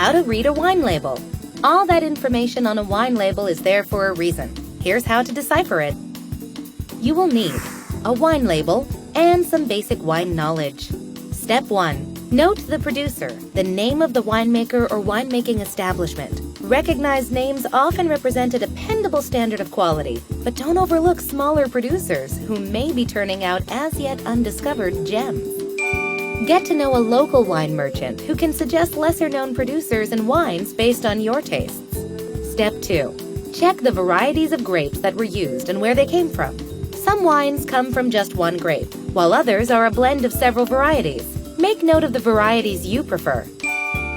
How to read a wine label. All that information on a wine label is there for a reason. Here's how to decipher it. You will need a wine label and some basic wine knowledge. Step 1. Note the producer, the name of the winemaker or winemaking establishment. Recognized names often represent a dependable standard of quality, but don't overlook smaller producers who may be turning out as yet undiscovered gems. Get to know a local wine merchant who can suggest lesser-known producers and wines based on your tastes. Step 2. Check the varieties of grapes that were used and where they came from. Some wines come from just one grape, while others are a blend of several varieties. Make note of the varieties you prefer.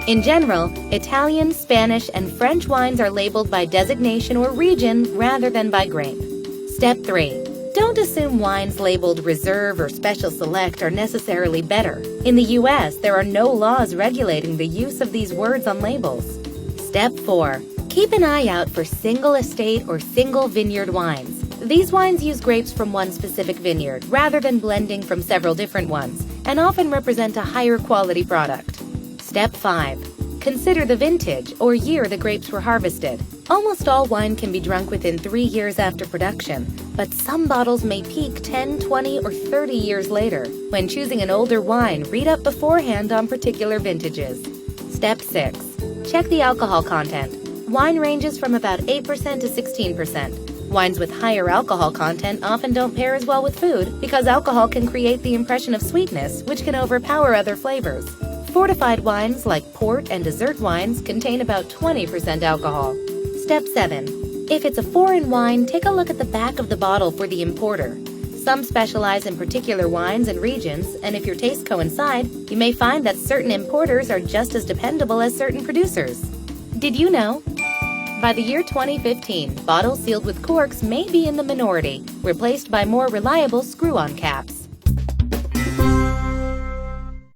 In general, Italian, Spanish, and French wines are labeled by designation or region rather than by grape. Step 3. Don't assume wines labeled Reserve or Special Select are necessarily better. In the U.S., there are no laws regulating the use of these words on labels. Step 4. Keep an eye out for single estate or single vineyard wines. These wines use grapes from one specific vineyard rather than blending from several different ones, and often represent a higher quality product. Step 5. Consider the vintage or year the grapes were harvested. Almost all wine can be drunk within 3 years after production, but some bottles may peak 10, 20, or 30 years later. When choosing an older wine, read up beforehand on particular vintages. Step 6. Check the alcohol content. Wine ranges from about 8% to 16%. Wines with higher alcohol content often don't pair as well with food because alcohol can create the impression of sweetness, which can overpower other flavors. Fortified wines like port and dessert wines contain about 20% alcohol. Step 7. If it's a foreign wine, take a look at the back of the bottle for the importer. Some specialize in particular wines and regions, and if your tastes coincide, you may find that certain importers are just as dependable as certain producers. Did you know? By the year 2015, bottles sealed with corks may be in the minority, replaced by more reliable screw-on caps.